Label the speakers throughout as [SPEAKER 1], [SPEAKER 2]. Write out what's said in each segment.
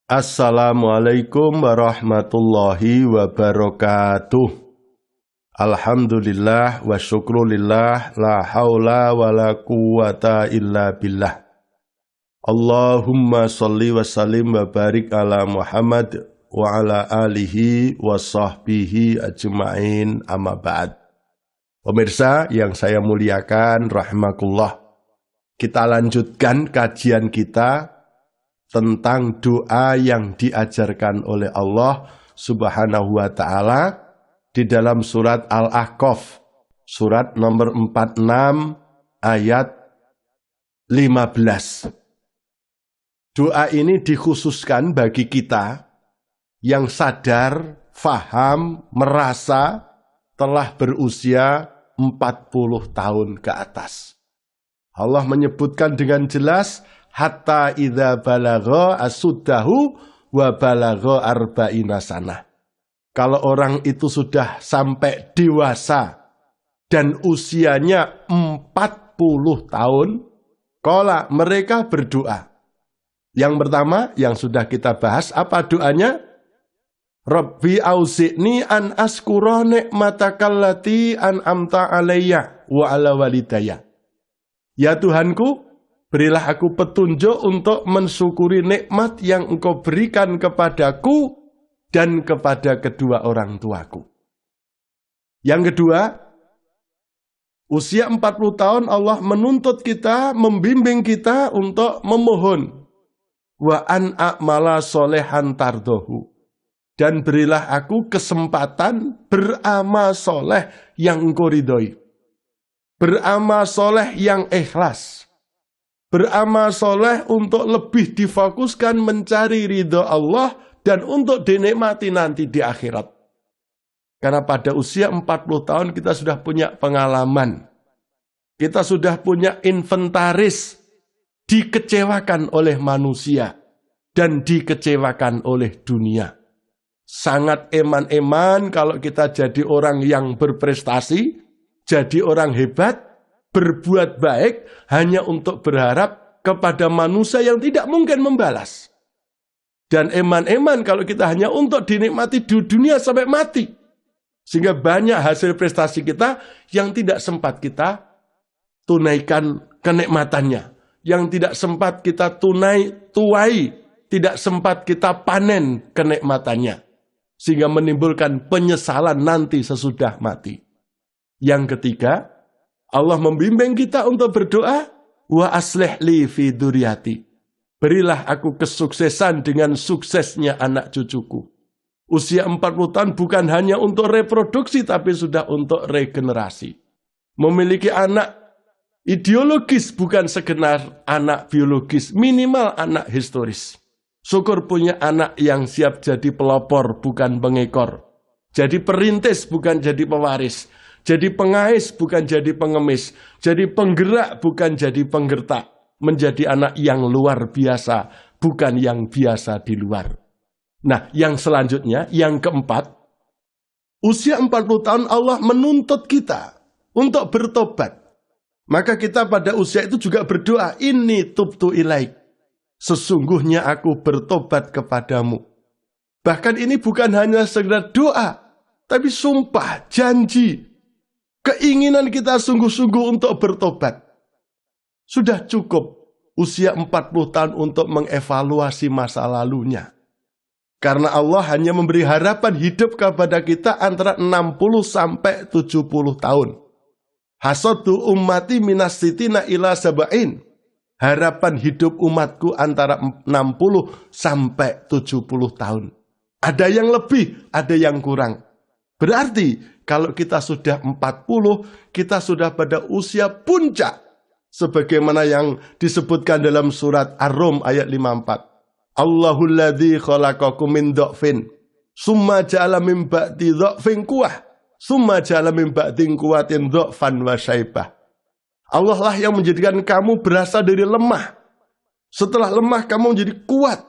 [SPEAKER 1] Assalamualaikum warahmatullahi wabarakatuh. Alhamdulillah wa syukrulillah la haula wa la quwata illa billah. Allahumma salli wa sallim wa barik ala Muhammad wa ala alihi wa sahbihi ajma'in amma ba'd. Pemirsa yang saya muliakan rahimakumullah, kita lanjutkan kajian kita tentang doa yang diajarkan oleh Allah Subhanahu wa ta'ala di dalam surat Al-Ahqaf, surat nomor 46 ayat 15. Doa ini dikhususkan bagi kita yang sadar, faham, merasa telah berusia 40 tahun ke atas. Allah menyebutkan dengan jelas, hatta idza balagha asuddahu wa balagha arba'ina sanah. Kalau orang itu sudah sampai dewasa dan usianya 40 tahun, qala mereka berdoa. Yang pertama yang sudah kita bahas, apa doanya? Rabbi auzi'ni an askura ni'matakallati an'amta alayya wa ala walidayya. Ya Tuhanku, berilah aku petunjuk untuk mensyukuri nikmat yang Engkau berikan kepadaku dan kepada kedua orang tuaku. Yang kedua, usia 40 tahun Allah menuntut kita, membimbing kita untuk memohon. Wa an a'mala solehan tardohu. Dan berilah aku kesempatan beramal soleh yang Engkau ridhoi. Beramal soleh yang ikhlas. Beramal soleh untuk lebih difokuskan mencari ridho Allah dan untuk dinikmati nanti di akhirat. Karena pada usia 40 tahun kita sudah punya pengalaman. Kita sudah punya inventaris, dikecewakan oleh manusia dan dikecewakan oleh dunia. Sangat eman-eman kalau kita jadi orang yang berprestasi, jadi orang hebat, berbuat baik hanya untuk berharap kepada manusia yang tidak mungkin membalas. Dan eman-eman kalau kita hanya untuk dinikmati di dunia sampai mati. Sehingga banyak hasil prestasi kita yang tidak sempat kita tunaikan kenikmatannya. Yang tidak sempat kita tuai, tidak sempat kita panen kenikmatannya. Sehingga menimbulkan penyesalan nanti sesudah mati. Yang ketiga, Allah membimbing kita untuk berdoa, wa aslih li fi dzurriyyati. Berilah aku kesuksesan dengan suksesnya anak cucuku. Usia 40 tahun bukan hanya untuk reproduksi, tapi sudah untuk regenerasi. Memiliki anak ideologis, bukan sekedar anak biologis, minimal anak historis. Syukur punya anak yang siap jadi pelopor, bukan pengekor. Jadi perintis, bukan jadi pewaris. Jadi pengais bukan jadi pengemis, jadi penggerak bukan jadi penggertak, menjadi anak yang luar biasa, bukan yang biasa di luar. Nah, yang selanjutnya, yang keempat, usia 40 tahun Allah menuntut kita untuk bertobat. Maka kita pada usia itu juga berdoa, inni tubtu ilaik. Sesungguhnya aku bertobat kepadamu. Bahkan ini bukan hanya sekedar doa, tapi sumpah, janji. Keinginan kita sungguh-sungguh untuk bertobat. Sudah cukup usia 40 tahun untuk mengevaluasi masa lalunya. Karena Allah hanya memberi harapan hidup kepada kita antara 60 sampai 70 tahun. Hasadu ummati minas sitina ila sab'in. Harapan hidup umatku antara 60 sampai 70 tahun. Ada yang lebih, ada yang kurang. Berarti kalau kita sudah 40, kita sudah pada usia puncak. Sebagaimana yang disebutkan dalam surat Ar-Rum ayat 54. Allahul ladzi khalaqakum min dha'fin, summa ja'ala min ba'di dha'fin quwwah, summa ja'ala min ba'di quwwatin dha'fan wa syaibah. Allah lah yang menjadikan kamu berasal dari lemah. Setelah lemah kamu menjadi kuat.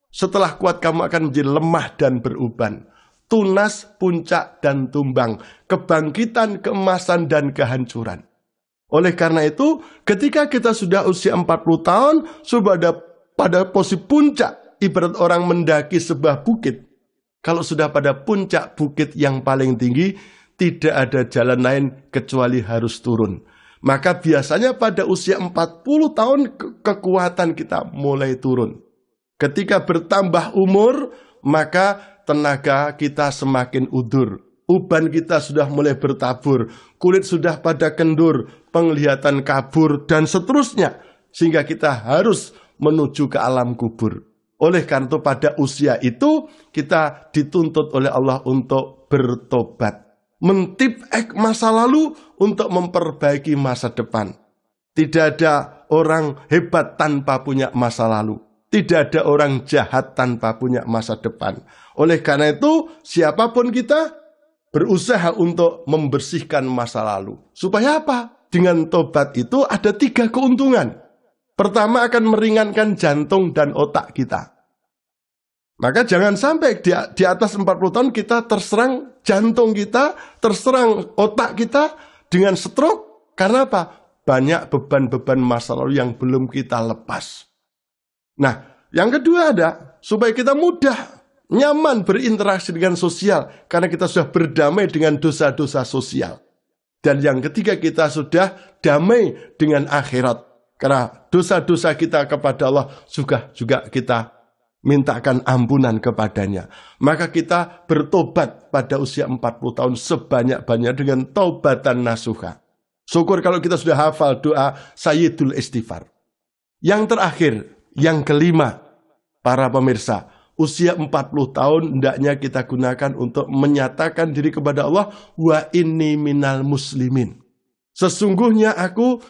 [SPEAKER 1] Setelah kuat kamu akan menjadi lemah dan beruban. Tunas, puncak, dan tumbang. Kebangkitan, keemasan, dan kehancuran. Oleh karena itu, ketika kita sudah usia 40 tahun, sudah pada posisi puncak ibarat orang mendaki sebuah bukit. Kalau sudah pada puncak bukit yang paling tinggi, tidak ada jalan lain kecuali harus turun. Maka biasanya pada usia 40 tahun kekuatan kita mulai turun. Ketika bertambah umur, maka tenaga kita semakin udur. Uban kita sudah mulai bertabur, kulit sudah pada kendur, penglihatan kabur, dan seterusnya. Sehingga kita harus menuju ke alam kubur. Oleh karena itu pada usia itu kita dituntut oleh Allah untuk bertobat. Mentipek masa lalu untuk memperbaiki masa depan. Tidak ada orang hebat tanpa punya masa lalu. Tidak ada orang jahat tanpa punya masa depan. Oleh karena itu siapapun kita berusaha untuk membersihkan masa lalu. Supaya apa? Dengan tobat itu ada 3 keuntungan. Pertama akan meringankan jantung dan otak kita. Maka jangan sampai di atas 40 tahun kita terserang jantung kita, terserang otak kita dengan stroke. Karena apa? Banyak beban-beban masa lalu yang belum kita lepas. Nah, yang kedua ada supaya kita mudah, nyaman berinteraksi dengan sosial. Karena kita sudah berdamai dengan dosa-dosa sosial. Dan yang ketiga kita sudah damai dengan akhirat. Karena dosa-dosa kita kepada Allah juga kita mintakan ampunan kepadanya. Maka kita bertobat pada usia 40 tahun sebanyak-banyak dengan taubatan nasuha. Syukur kalau kita sudah hafal doa Sayyidul Istighfar. Yang terakhir, yang kelima, para pemirsa, usia 40 tahun hendaknya kita gunakan untuk menyatakan diri kepada Allah, wa inni minal muslimin. Sesungguhnya aku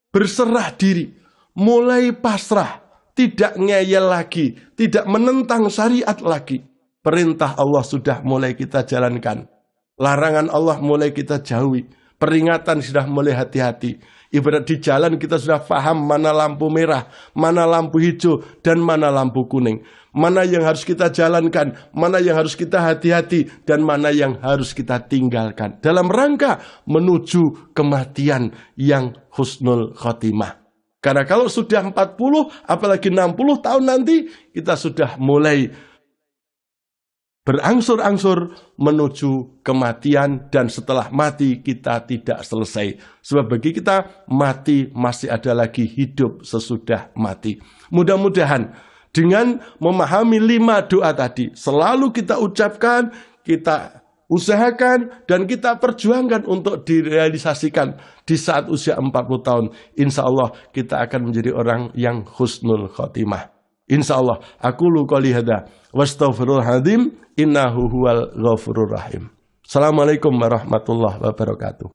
[SPEAKER 1] berserah diri, mulai pasrah, tidak ngeyel lagi, tidak menentang syariat lagi. Perintah Allah sudah mulai kita jalankan. Larangan Allah mulai kita jauhi. Peringatan sudah mulai hati-hati. Ibarat di jalan kita sudah paham mana lampu merah, mana lampu hijau, dan mana lampu kuning. Mana yang harus kita jalankan, mana yang harus kita hati-hati, dan mana yang harus kita tinggalkan. Dalam rangka menuju kematian yang husnul khotimah. Karena kalau sudah 40, apalagi 60 tahun nanti, kita sudah mulai berangsur-angsur menuju kematian, dan setelah mati kita tidak selesai. Sebab bagi kita mati masih ada lagi hidup sesudah mati. Mudah-mudahan dengan memahami 5 doa tadi selalu kita ucapkan, kita usahakan, dan kita perjuangkan untuk direalisasikan di saat usia 40 tahun. Insya Allah kita akan menjadi orang yang husnul khotimah. Insya Allah. Aku qouli hadza wastaghfirullahaladzim innahu huwal ghafurur rahim. Assalamualaikum warahmatullahi wabarakatuh.